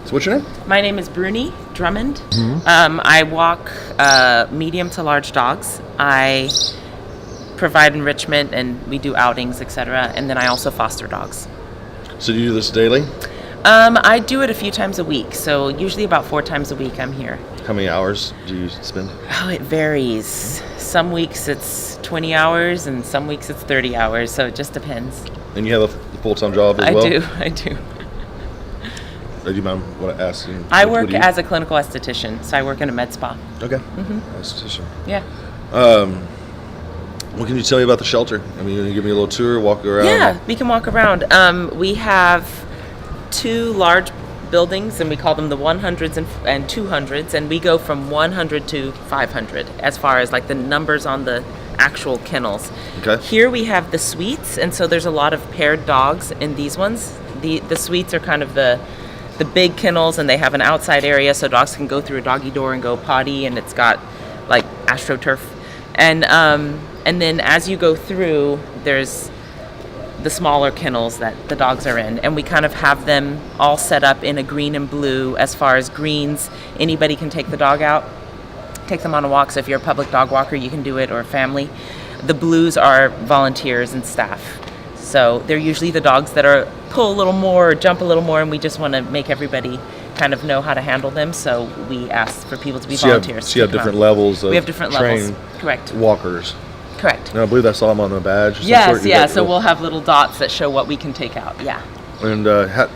So what's your name? My name is Bruni Drummond. I walk medium to large dogs. I provide enrichment and we do outings, etc. And then I also foster dogs. So do you do this daily? I do it a few times a week. So usually about 4 times a week I'm here. How many hours do you spend? Oh, it varies. Some weeks it's 20 hours and some weeks it's 30 hours. So it just depends. And you have a full-time job as well? I do. Do you mind what I asked? I work as a clinical esthetician, so I work in a med spa. Okay. Esthetician. Yeah. What can you tell me about the shelter? I mean, you give me a little tour, walk around. Yeah, we can walk around. We have 2 large buildings, and we call them the 100s and 200s, and we go from 100 to 500 as far as like the numbers on the actual kennels. Okay. Here we have the suites, and so there's a lot of paired dogs in these ones. The suites are kind of the big kennels, and they have an outside area so dogs can go through a doggy door and go potty, and it's got like AstroTurf. And then as you go through, there's the smaller kennels that the dogs are in, and we kind of have them all set up in a green and blue. As far as greens, anybody can take the dog out, take them on a walk. So if you're a public dog walker, you can do it, or a family. The blues are volunteers and staff. So they're usually the dogs that are pull a little more or jump a little more, and we just want to make everybody kind of know how to handle them. So we ask for people to be volunteers. So you have different levels of we have different levels. Correct. Walkers. Correct. And I believe I saw them on the badge. Yes, yeah. So we'll have little dots that show what we can take out. Yeah. And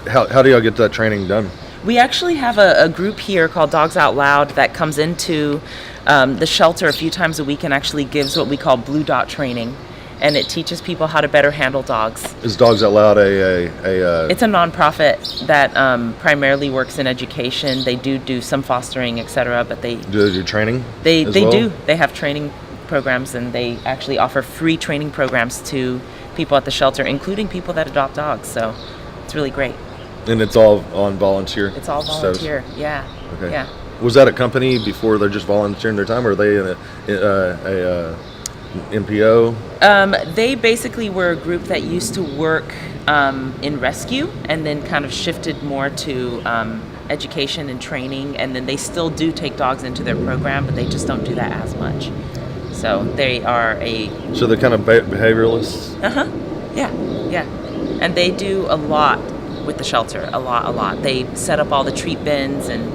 how do y'all get that training done? We actually have a group here called Dogs Out Loud that comes into the shelter a few times a week and actually gives what we call Blue Dot training. And it teaches people how to better handle dogs. Is Dogs Out Loud It's a nonprofit that primarily works in education. They do some fostering, etc. But they do training. They well? do. They have training programs, and they actually offer free training programs to people at the shelter, including people that adopt dogs. So it's really great. And it's all on volunteer. It's all volunteer. Status. Yeah. Okay. Yeah. Was that a company before they're just volunteering their time, or are they in a NPO? They basically were a group that used to work in rescue, and then kind of shifted more to education and training, and then they still do take dogs into their program, but they just don't do that as much. So they are So they're kind of behavioralists? Yeah. And they do a lot with the shelter, a lot. They set up all the treat bins and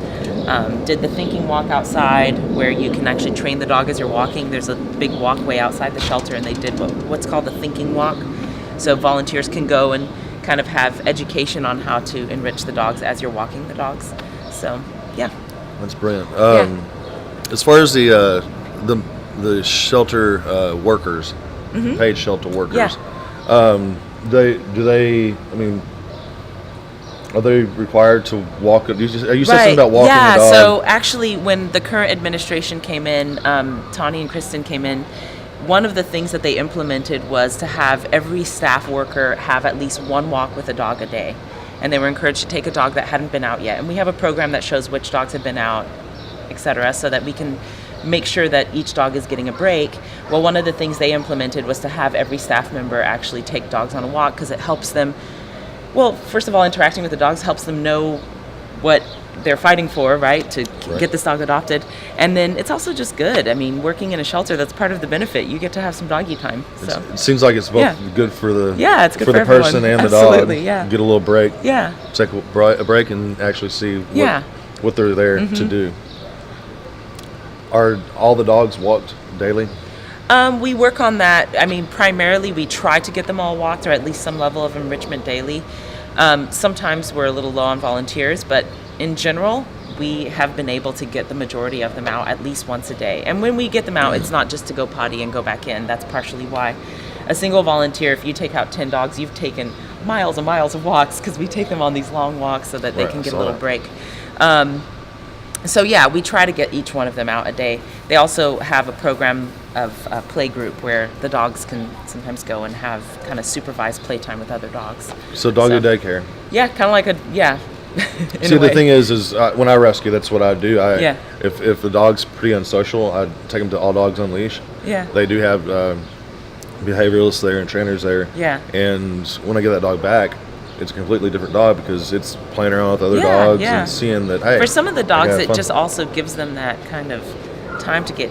did the thinking walk outside, where you can actually train the dog as you're walking. There's a big walkway outside the shelter, and they did what's called the thinking walk. So volunteers can go and kind of have education on how to enrich the dogs as you're walking the dogs. So, yeah. That's brilliant. As far as the shelter workers, paid shelter workers, are they required to walk? You said something about walking the dog. So actually, when the current administration came in, Tawny and Kristen came in, one of the things that they implemented was to have every staff worker have at least one walk with a dog a day. And they were encouraged to take a dog that hadn't been out yet. And we have a program that shows which dogs have been out, etc., so that we can make sure that each dog is getting a break. Well, one of the things they implemented was to have every staff member actually take dogs on a walk, because it helps them. Well, first of all, interacting with the dogs helps them know what they're fighting for, right? To get this dog adopted. And then it's also just good. I mean, working in a shelter, that's part of the benefit. You get to have some doggy time. So it seems like it's both good for the it's good for the person everyone. and the dog. Absolutely, yeah. Get a little break. Yeah. Take a break and actually see what they're there to do. Are all the dogs walked daily? We work on that. I mean, primarily we try to get them all walked, or at least some level of enrichment daily. Sometimes we're a little low on volunteers, but in general, we have been able to get the majority of them out at least once a day. And when we get them out, it's not just to go potty and go back in. That's partially why. A single volunteer, if you take out 10 dogs, you've taken miles and miles of walks, because we take them on these long walks so that they can get a little break. So yeah, we try to get each one of them out a day. They also have a program of a play group where the dogs can sometimes go and have kind of supervised playtime with other dogs. So doggy daycare. Yeah, kind of like See, the thing is when I rescue, that's what I do. If the dog's pretty unsocial, I take them to All Dogs Unleashed. Yeah. They do have behavioralists there and trainers there. Yeah. And when I get that dog back, it's a completely different dog because it's playing around with other Yeah, dogs yeah. and seeing that, hey. For some of the dogs, I got it fun. just also gives them that kind of time to get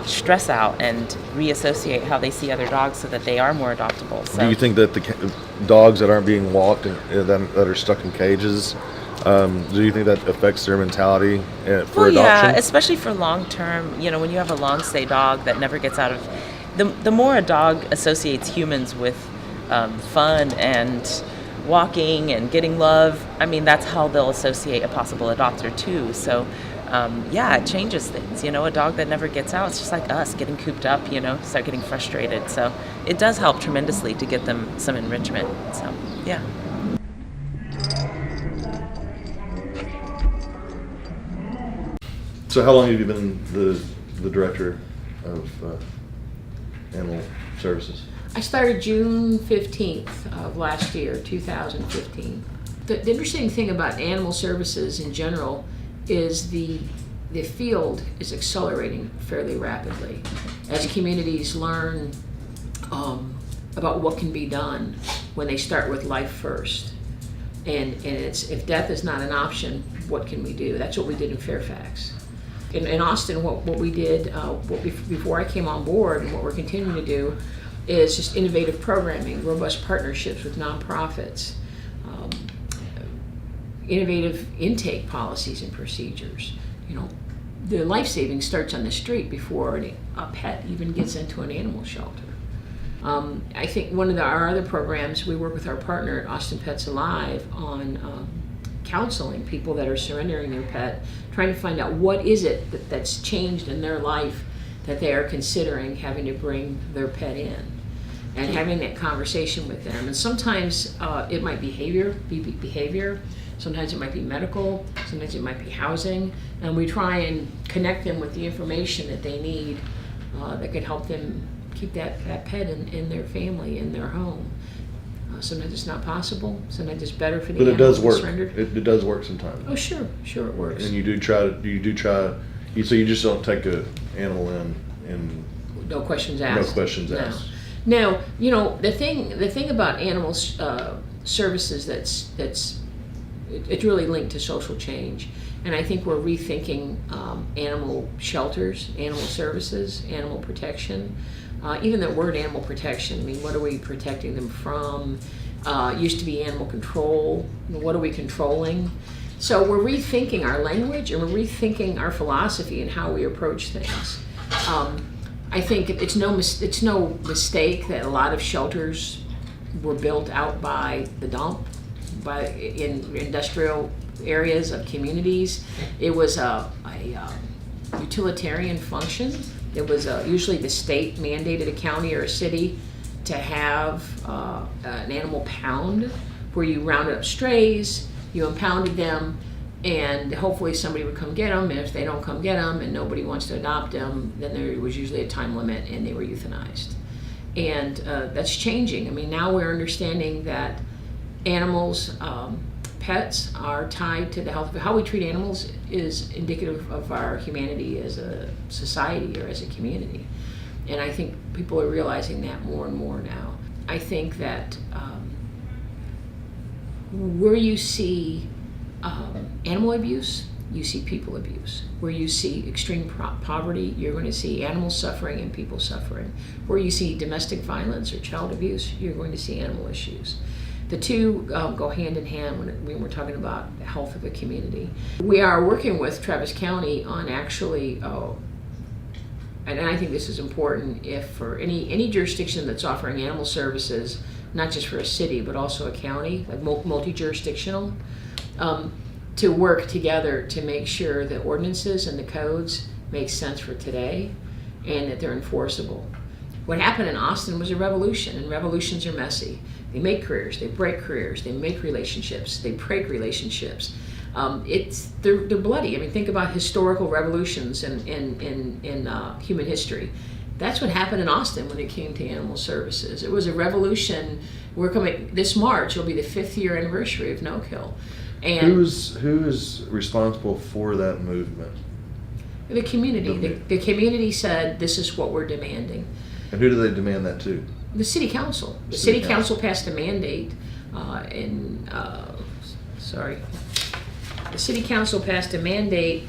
stress out and reassociate how they see other dogs so that they are more adoptable. So Do you think that the dogs that aren't being walked and that are stuck in cages, do you think that affects their mentality for adoption? Yeah, especially for long term. When you have a long stay dog that never gets out of the more a dog associates humans with fun and walking and getting love, I mean, that's how they'll associate a possible adopter too. So it changes things. A dog that never gets out, it's just like us getting cooped up, start getting frustrated. So it does help tremendously to get them some enrichment. So, yeah. So how long have you been the director of animal services? I started June 15th of last year, 2015. The interesting thing about animal services in general is the field is accelerating fairly rapidly as communities learn about what can be done when they start with life first. And it's, if death is not an option, what can we do? That's what we did in Fairfax. In Austin, what we did before I came on board, and what we're continuing to do, is just innovative programming, robust partnerships with nonprofits, innovative intake policies and procedures. The life saving starts on the street before a pet even gets into an animal shelter. I think one of our other programs, we work with our partner at Austin Pets Alive on counseling people that are surrendering their pet, trying to find out what is it that's changed in their life that they are considering having to bring their pet in, and having that conversation with them. And sometimes it might be behavior, sometimes it might be medical, sometimes it might be housing, and we try and connect them with the information that they need that could help them keep that pet in their family, in their home. Sometimes it's not possible. Sometimes it's better for the But it does animal work. surrendered. It does work sometimes. Oh, sure it works. And you do try. So you just don't take an animal in and No questions asked. no questions asked. No, the thing about animal services it's really linked to social change, and I think we're rethinking animal shelters, animal services, animal protection. Even the word animal protection, I mean, what are we protecting them from? Used to be animal control. What are we controlling? So we're rethinking our language, and we're rethinking our philosophy and how we approach things. I think it's no mistake that a lot of shelters were built out by the dump, in industrial areas of communities. It was a utilitarian function. It was usually the state mandated a county or a city to have an animal pound where you rounded up strays, you impounded them, and hopefully somebody would come get them. And if they don't come get them and nobody wants to adopt them, then there was usually a time limit and they were euthanized. And that's changing. I mean, now we're understanding that animals, pets, are tied to the health. How we treat animals is indicative of our humanity as a society or as a community. And I think people are realizing that more and more now. I think that where you see animal abuse, you see people abuse. Where you see extreme poverty, you're going to see animal suffering and people suffering. Where you see domestic violence or child abuse, you're going to see animal issues. The two go hand in hand when we're talking about the health of a community. We are working with Travis County on actually, and I think this is important, if for any jurisdiction that's offering animal services, not just for a city but also a county, like multi-jurisdictional, to work together to make sure that ordinances and the codes make sense for today and that they're enforceable. What happened in Austin was a revolution, and revolutions are messy. They make careers, they break careers, they make relationships, they break relationships. They're bloody. I mean, think about historical revolutions in human history. That's what happened in Austin when it came to animal services. It was a revolution. We're coming this March. It'll be the 5th year anniversary of No Kill. And who is responsible for that movement? The community. The community said, this is what we're demanding. And who do they demand that to? The city council. The city council passed a mandate The city council passed a mandate.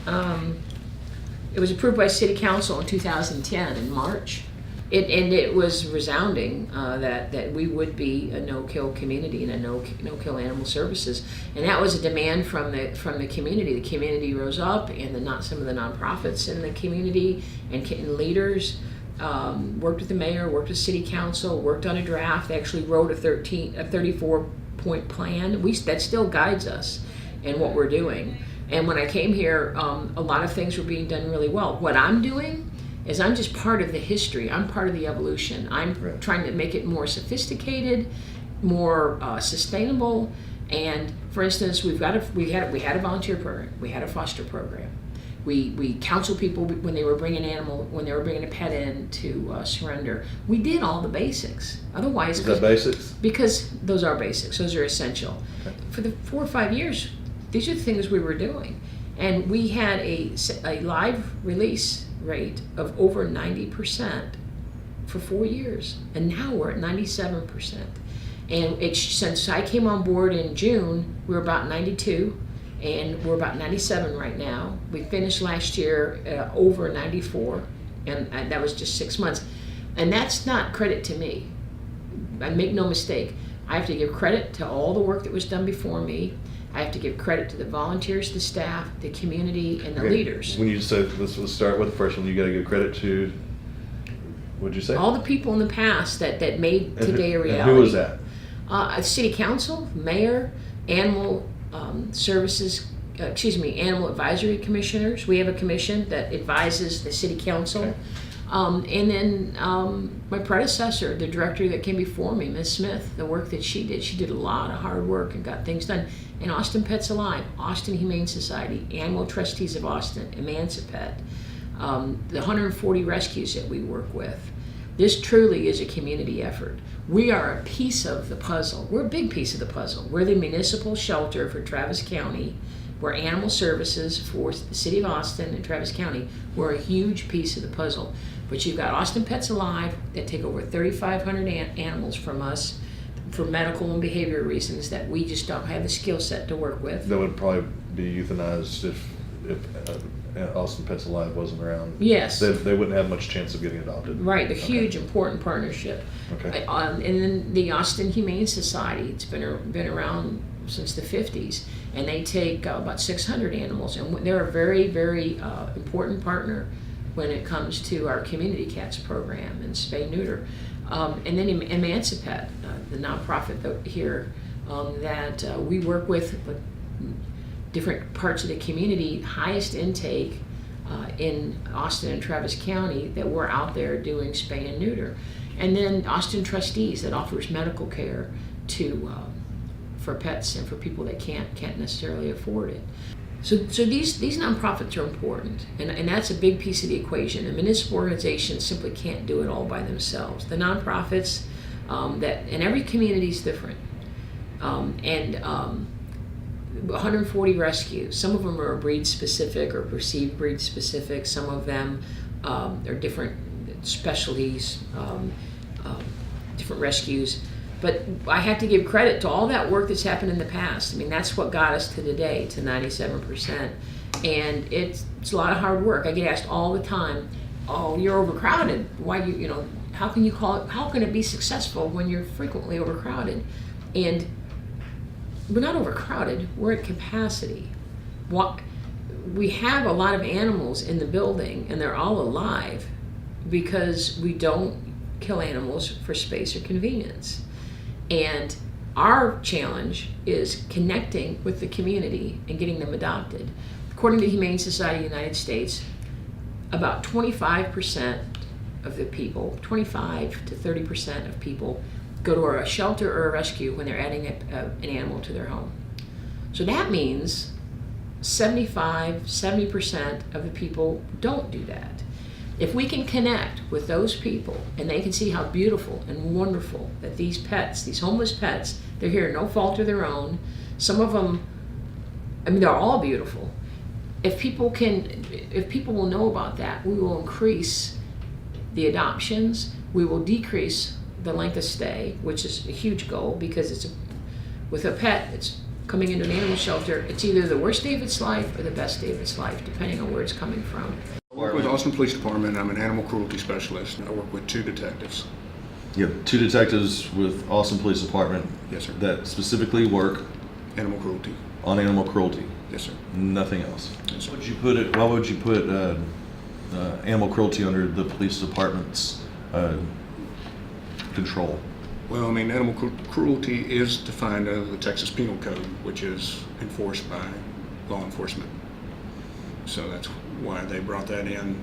It was approved by city council in 2010 in March. It was resounding that we would be a no-kill community and a no-kill animal services, and that was a demand from the community. The community rose up, and some of the nonprofits in the community and leaders worked with the mayor, worked with city council, worked on a draft. They actually wrote a 34-point plan. That still guides us in what we're doing. And when I came here, a lot of things were being done really well. What I'm doing is I'm just part of the history. I'm part of the evolution. I'm trying to make it more sophisticated, more sustainable. And for instance, we had a volunteer program. We had a foster program. We counsel people when they were bringing a pet in to surrender. We did all the basics. Otherwise, is that basics? Because those are basics. Those are essential. Okay. For the 4 or 5 years, these are the things we were doing, and we had a live release rate of over 90% for 4 years, and now we're at 97%. And since I came on board in June, we were about 92, and we're about 97 right now. We finished last year over 94, and that was just 6 months. And that's not credit to me. I make no mistake. I have to give credit to all the work that was done before me. I have to give credit to the volunteers, the staff, the community, and the leaders. When you say, let's start with the first one, you got to give credit to, what'd you say? All the people in the past that made today a reality. And who was that? City council, mayor, animal services, animal advisory commissioners. We have a commission that advises the city council. Okay. And then my predecessor, the director that came before me, Ms. Smith, the work that she did a lot of hard work and got things done. And Austin Pets Alive, Austin Humane Society, Animal Trustees of Austin, Emancipet, the 140 rescues that we work with. This truly is a community effort. We are a piece of the puzzle. We're a big piece of the puzzle. We're the municipal shelter for Travis County. We're animal services for the city of Austin and Travis County. We're a huge piece of the puzzle. But you've got Austin Pets Alive that take over 3,500 animals from us for medical and behavioral reasons that we just don't have the skill set to work with. That would probably be euthanized if Austin Pets Alive wasn't around. Yes. They wouldn't have much chance of getting adopted. Right, a huge, important partnership. Okay. And then the Austin Humane Society, it's been around since the 50s, and they take about 600 animals, and they're a very, very important partner when it comes to our community cats program and spay neuter. And then Emancipet, the nonprofit here that we work with different parts of the community, highest intake in Austin and Travis County, that we're out there doing spay and neuter. And then Austin Trustees that offers medical care for pets and for people that can't necessarily afford it. So these nonprofits are important, and that's a big piece of the equation. A municipal organization simply can't do it all by themselves. The nonprofits, and every community is different. 140 rescues. Some of them are breed specific or perceived breed specific. Some of them are different specialties, different rescues. But I have to give credit to all that work that's happened in the past. I mean, that's what got us to today, to 97%. And it's a lot of hard work. I get asked all the time, "Oh, you're overcrowded. Why how can it be successful when you're frequently overcrowded?" And we're not overcrowded. We're at capacity. We have a lot of animals in the building, and they're all alive because we don't kill animals for space or convenience. And our challenge is connecting with the community and getting them adopted. According to the Humane Society of the United States, about 25% of the people, 25 to 30% of people, go to a shelter or a rescue when they're adding an animal to their home. So that means 70% of the people don't do that. If we can connect with those people and they can see how beautiful and wonderful that these pets, these homeless pets, they're here no fault of their own. Some of them, they're all beautiful. If people will know about that, we will increase the adoptions. We will decrease the length of stay, which is a huge goal because with a pet that's coming into an animal shelter, it's either the worst day of its life or the best day of its life, depending on where it's coming from. I work with Austin Police Department. I'm an animal cruelty specialist. I work with 2 detectives. You have 2 detectives with Austin Police Department. Yes, sir. That specifically work Animal cruelty. on animal cruelty. Yes, sir. Nothing else. Yes, sir. Why would you put animal cruelty under the police department's control? Well, I mean, animal cruelty is defined under the Texas Penal Code, which is enforced by law enforcement. So that's why they brought that in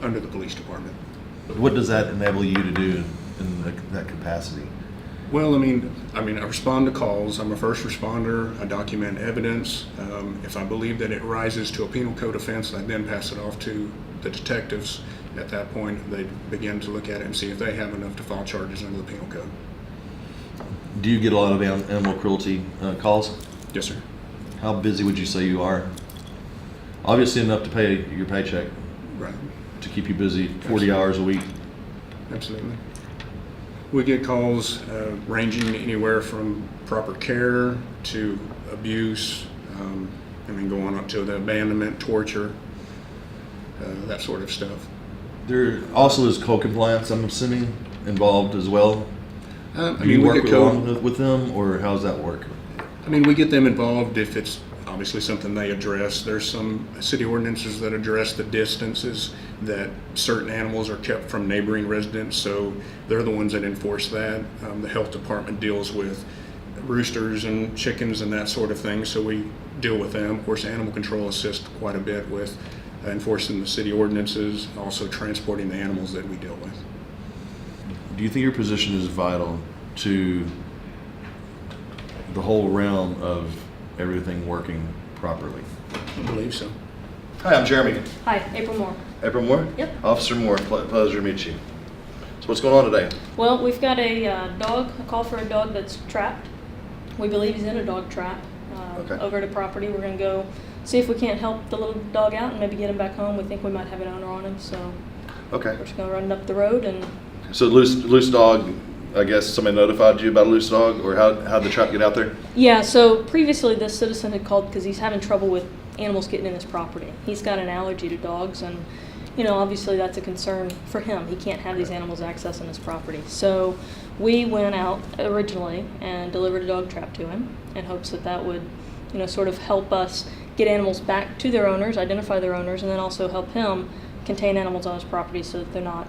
under the police department. What does that enable you to do in that capacity? Well, I mean, I respond to calls. I'm a first responder. I document evidence. If I believe that it rises to a penal code offense, I then pass it off to the detectives. At that point, they begin to look at it and see if they have enough to file charges under the penal code. Do you get a lot of animal cruelty calls? Yes, sir. How busy would you say you are? Obviously enough to pay your paycheck, Right. to keep you busy 40 hours a week. Absolutely. We get calls ranging anywhere from proper care to abuse, going up to the abandonment, torture, that sort of stuff. There also is co-compliance, I'm assuming, involved as well. Do you we work get along with them, or how does that work? we get them involved if it's obviously something they address. There's some city ordinances that address the distances that certain animals are kept from neighboring residents, so they're the ones that enforce that. The health department deals with roosters and chickens and that sort of thing, so we deal with them. Of course, animal control assists quite a bit with enforcing the city ordinances, also transporting the animals that we deal with. Do you think your position is vital to the whole realm of everything working properly? I believe so. Hi, I'm Jeremy. Hi, April Moore. April Moore? Yep. Officer Moore, pleasure to meet you. So what's going on today? Well, we've got a call for a dog that's trapped. We believe he's in a dog trap Okay. over at a property. We're going to go see if we can't help the little dog out and maybe get him back home. We think we might have an owner on him, so Okay. we're just going to run it up the road. And So loose dog, I guess somebody notified you about a loose dog, or how'd the trap get out there? yeah, so previously this citizen had called because he's having trouble with animals getting in his property. He's got an allergy to dogs, and obviously that's a concern for him. He can't have these animals accessing his property. So we went out originally and delivered a dog trap to him in hopes that would, sort of help us get animals back to their owners, identify their owners, and then also help him contain animals on his property so that they're not,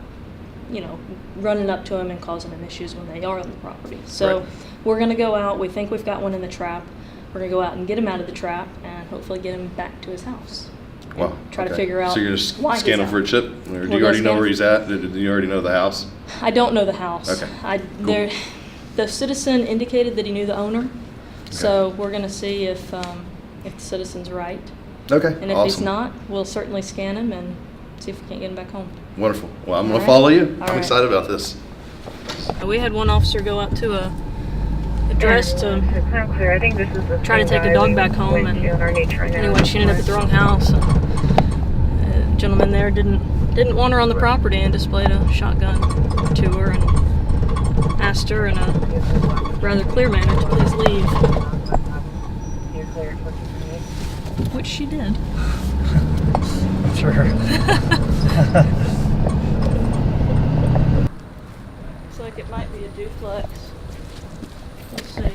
running up to him and causing him issues when they are on the property. So Right. we're going to go out. We think we've got one in the trap. We're going to go out and get him out of the trap and hopefully get him back to his house. Wow. Try to okay. figure out So you're just why he's scanning out. for a chip, or do We're you gonna already know scan where he's at? Do you already know the house? I don't know the house. Okay, The citizen indicated that he knew the owner, so we're going to see if the citizen's right. Okay. And if awesome. he's not, we'll certainly scan him and see if we can't get him back home. Wonderful. Well, I'm All going right. to follow you. All I'm right. excited about this. We had one officer go out to a address to I think this is the try to take a dog back home, and anyway, she ended up at the wrong house. And the gentleman there didn't want her on the property and displayed a shotgun to her and asked her in a rather clear manner to please leave, which she did. Sure. Looks like it might be a duplex. Let's see.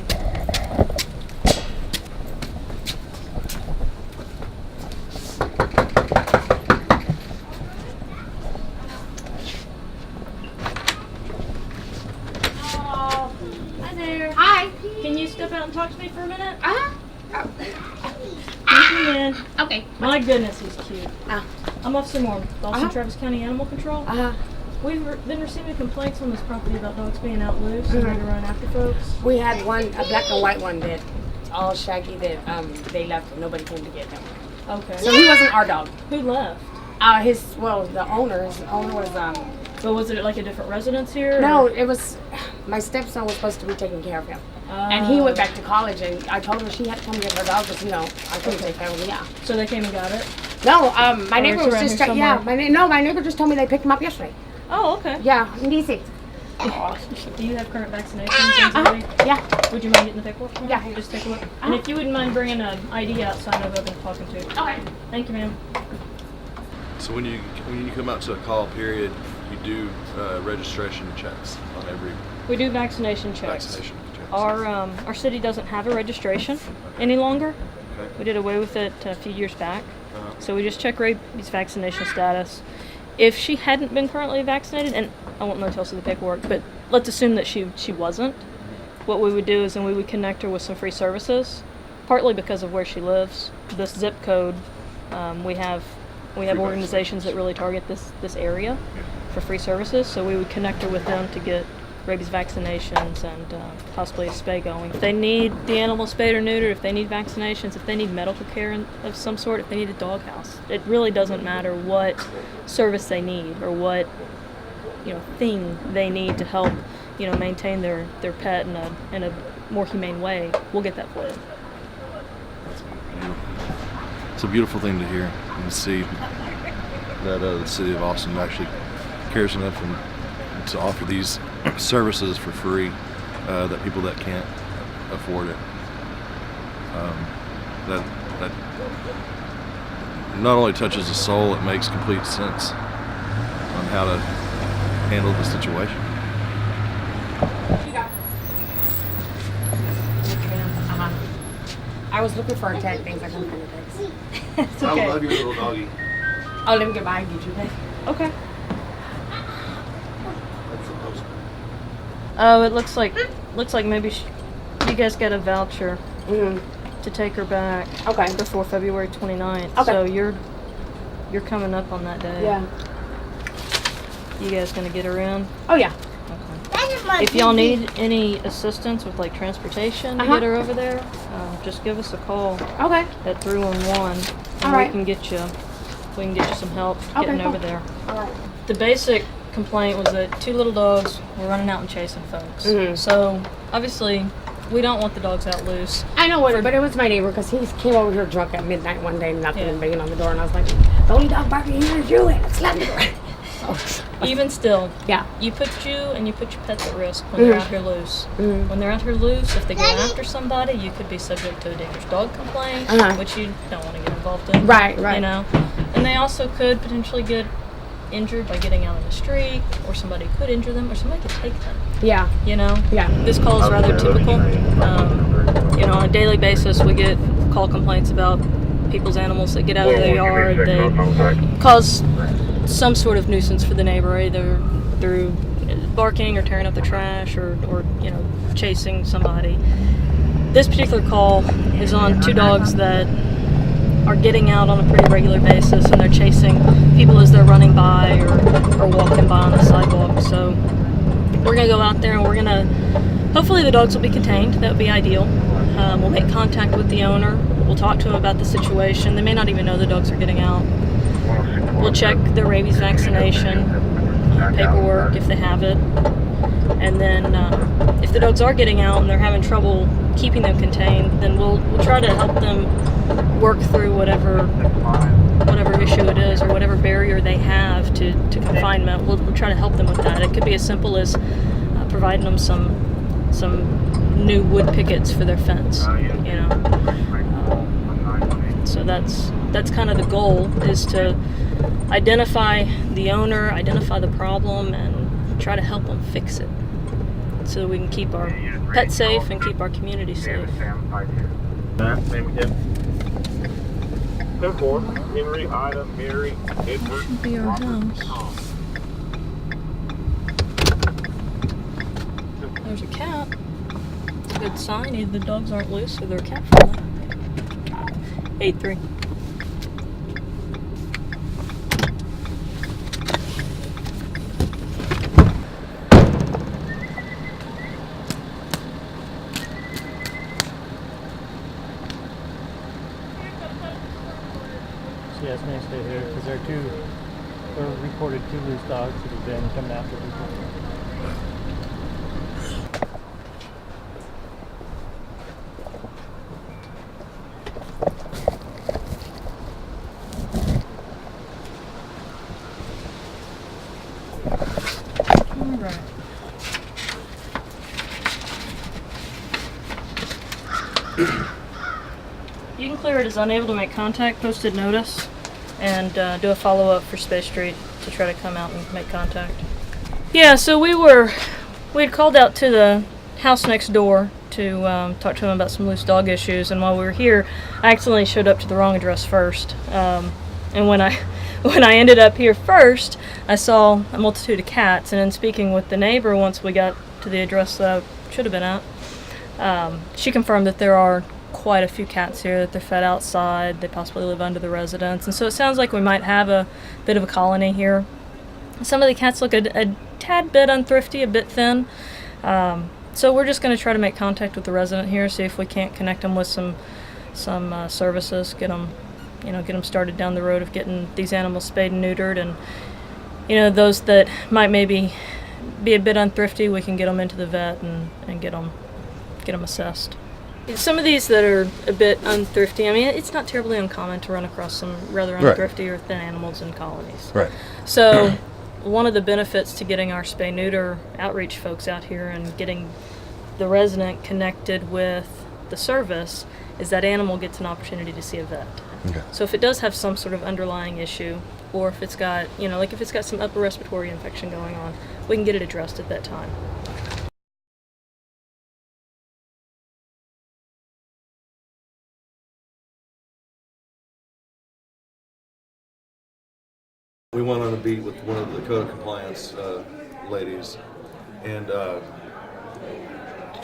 Hi there. Hi. Can you step out and talk to me for a minute? Uh-huh. In. Okay. My goodness, he's cute. I'm Officer Moore, Dawson Uh-huh. Travis County Animal Control. Uh-huh. We've been receiving complaints on this property about dogs being out loose and trying to run after folks. We had one, a black and white one that all shaggy that they left and nobody came to get them. Okay. So he wasn't our dog. Who left? The owner was But was it like a different residence here? no, or- it was my stepson was supposed to be taking care of him. And he went back to college, and I told her she had to come get her dog because I couldn't take care of him. Yeah. So they came and got it? No, my Or neighbor it's was around just here my somewhere? neighbor just told me they picked him up yesterday. Oh, okay. Yeah, in DC. Do you have current vaccinations in Missouri? Yeah. Would you mind getting the paperwork for me? Yeah. Just take a look. And if you wouldn't mind bringing an ID out so I know who I've been talking to. Okay. Thank you, ma'am. So when you come out to a call period, you do registration checks on every We do vaccination checks. vaccination checks. Our city doesn't have a registration any longer. Okay. We did away with it a few years back. Uh-huh. So we just check rabies vaccination status. If she hadn't been currently vaccinated, and I won't know Chelsea the paperwork, but let's assume that she wasn't, what we would do is then we would connect her with some free services, partly because of where she lives. This zip code, we have organizations that really target this area for free services, so we would connect her with them to get rabies vaccinations and possibly a spay going. If they need the animal spayed or neutered, if they need vaccinations, if they need medical care of some sort, if they need a doghouse, it really doesn't matter what service they need or what thing they need to help maintain their pet in a more humane way. We'll get that for them. It's a beautiful thing to hear and to see that the city of Austin actually cares enough and to offer these services for free that people that can't afford it. That not only touches the soul, it makes complete sense on how to handle the situation. I was looking for tag things. I couldn't find the tags. It's okay. I love your little doggy. Oh, let me get mine. Get you back. Okay. Oh, it looks like maybe you guys got a voucher to take her back. Okay. Before February 29th. Okay. So you're coming up on that day. Yeah. You guys gonna get her in? Oh yeah. If y'all need any assistance with like transportation to get her over there, just give us a call Okay. at 311, and All right. we can get you some help Okay, getting over cool. there. All right. The basic complaint was that two little dogs were running out and chasing folks. Mhm. So obviously, we don't want the dogs out loose. I know what, but it was my neighbor because he came over here drunk at midnight one day, knocking Yeah. and banging on the door, and I was like, "The only dog barking here is you," and I slammed the door. Even still, Yeah. you put you and you put your pets at risk when they're out here loose. When they're out here loose, if they go after somebody, you could be subject to a dangerous dog complaint, which you don't want to get involved in. Right. You know, and they also could potentially get injured by getting out on the street, or somebody could injure them, or somebody could take them. Yeah. You know, Yeah. this call is rather typical. On a daily basis, we get call complaints about people's animals that get out of their yard. They cause some sort of nuisance for the neighbor, either through barking or tearing up the trash or chasing somebody. This particular call is on two dogs that are getting out on a pretty regular basis, and they're chasing people as they're running by or walking by on the sidewalk. So we're gonna go out there and we're gonna, hopefully the dogs will be contained. That would be ideal. We'll make contact with the owner. We'll talk to them about the situation. They may not even know the dogs are getting out. We'll check their rabies vaccination paperwork if they have it. And then if the dogs are getting out and they're having trouble keeping them contained, then we'll try to help them work through whatever issue it is or whatever barrier they have to confinement. We'll try to help them with that. It could be as simple as providing them some new wood pickets for their fence, So that's kind of the goal, is to identify the owner, identify the problem, and try to help them fix it, so we can keep our pets safe and keep our community safe. Name again. 10-4. Henry, Ida, Mary, Edward. Should be our house. There's a cat. It's a good sign. Either the dogs aren't loose or they're cat friendly. 8-3. Yes, may stay here because there are reported two loose dogs that have been coming after people. All right. cleared is unable to make contact, posted notice, and do a follow-up for Space Street to try to come out and make contact. Yeah, so we had called out to the house next door to talk to them about some loose dog issues, and while we were here, I accidentally showed up to the wrong address first. And when I ended up here first, I saw a multitude of cats, and in speaking with the neighbor once we got to the address that I should have been at, she confirmed that there are quite a few cats here, that they're fed outside, they possibly live under the residence, and so it sounds like we might have a bit of a colony here. Some of the cats look a tad bit unthrifty, a bit thin, so we're just going to try to make contact with the resident here, see if we can't connect them with some services, get them started down the road of getting these animals spayed and neutered, and those that might maybe be a bit unthrifty, we can get them into the vet and get them assessed. Some of these that are a bit unthrifty, I mean, it's not terribly uncommon to run across some rather unthrifty or thin animals in colonies. Right. So one of the benefits to getting our spay-neuter outreach folks out here and getting the resident connected with the service is that animal gets an opportunity to see a vet. Okay. So if it does have some sort of underlying issue, or if it's got, like if it's got some upper respiratory infection going on, we can get it addressed at that time. We went on a beat with one of the code of compliance ladies, and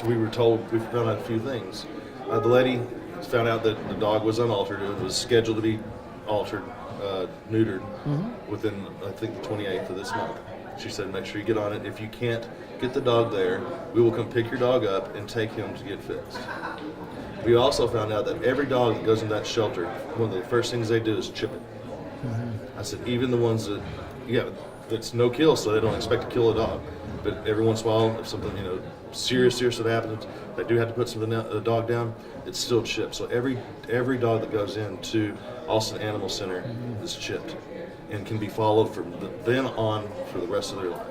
we were told, we found out a few things. The lady found out that the dog was unaltered. It was scheduled to be altered, neutered, within, I think, the 28th of this month. She said, make sure you get on it. If you can't get the dog there, we will come pick your dog up and take him to get fixed. We also found out that every dog that goes in that shelter, one of the first things they do is chip it. I said, even the ones that, that's no kill, so they don't expect to kill a dog. But every once in a while, if something, serious that happens, they do have to put the dog down, it's still chipped. So every dog that goes into Austin Animal Center is chipped and can be followed from then on for the rest of their life.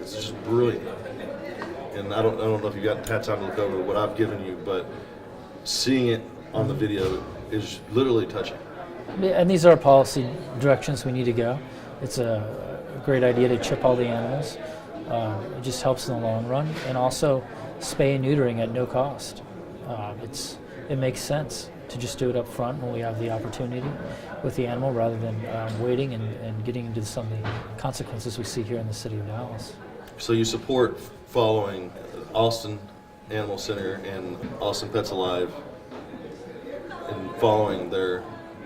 It's just brilliant. And I don't know if you had time to look over what I've given you, but seeing it on the video is literally touching. And these are policy directions we need to go. It's a great idea to chip all the animals. It just helps in the long run. And also spay and neutering at no cost. It makes sense to just do it up front when we have the opportunity with the animal rather than waiting and getting into some of the consequences we see here in the city of Dallas. So you support following Austin Animal Center and Austin Pets Alive and following their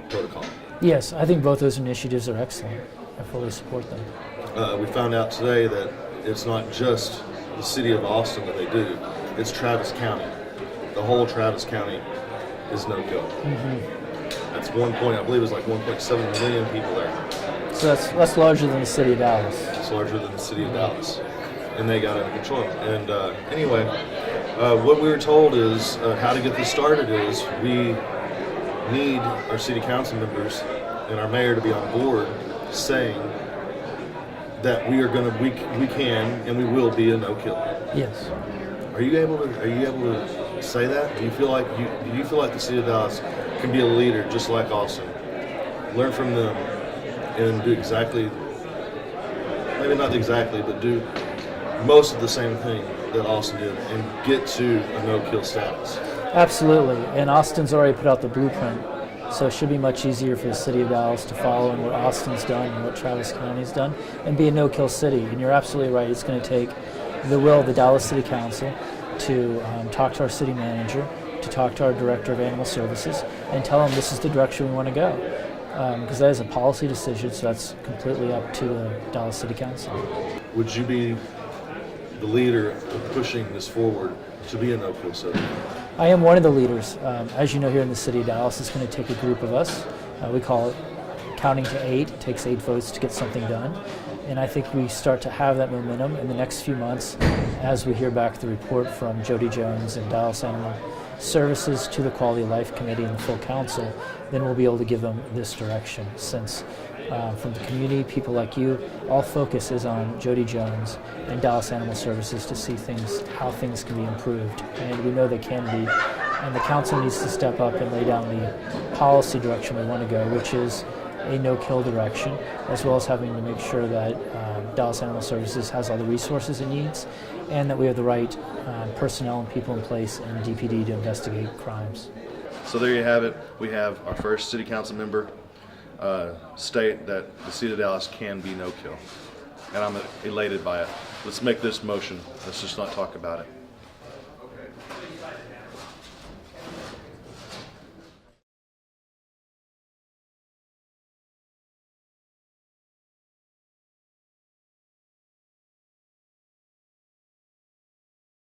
protocol? Yes, I think both those initiatives are excellent. I fully support them. We found out today that it's not just the city of Austin that they do, it's Travis County. The whole Travis County is no-kill. That's I believe it's like 1.7 million people there. So that's larger than the city of Dallas. It's larger than the city of Dallas. And they got under control. And anyway, what we were told is how to get this started is we need our city council members and our mayor to be on board saying that we can and we will be a no-kill. Yes. Are you able to say that? Do you feel like the city of Dallas can be a leader just like Austin? Learn from them and do maybe not exactly, but do most of the same thing that Austin did and get to a no-kill status. Absolutely, and Austin's already put out the blueprint, so it should be much easier for the city of Dallas to follow in what Austin's done and what Travis County's done and be a no-kill city. And you're absolutely right, it's going to take the will of the Dallas City Council to talk to our city manager, to talk to our director of animal services, and tell them this is the direction we want to go. Because that is a policy decision, so that's completely up to the Dallas City Council. Would you be the leader of pushing this forward to be a no-kill city? I am one of the leaders. As you know, here in the city of Dallas, it's going to take a group of us. We call it counting to 8. It takes 8 votes to get something done. And I think we start to have that momentum in the next few months as we hear back the report from Jody Jones and Dallas Animal Services to the Quality of Life Committee and the full council. Then we'll be able to give them this direction, since from the community, people like you, all focus is on Jody Jones and Dallas Animal Services to see how things can be improved. And we know they can be And the council needs to step up and lay down the policy direction we want to go, which is a no-kill direction, as well as having to make sure that Dallas Animal Services has all the resources it needs, and that we have the right personnel and people in place in DPD to investigate crimes. So there you have it. We have our first city council member state that the city of Dallas can be no-kill. And I'm elated by it. Let's make this motion. Let's just not talk about it.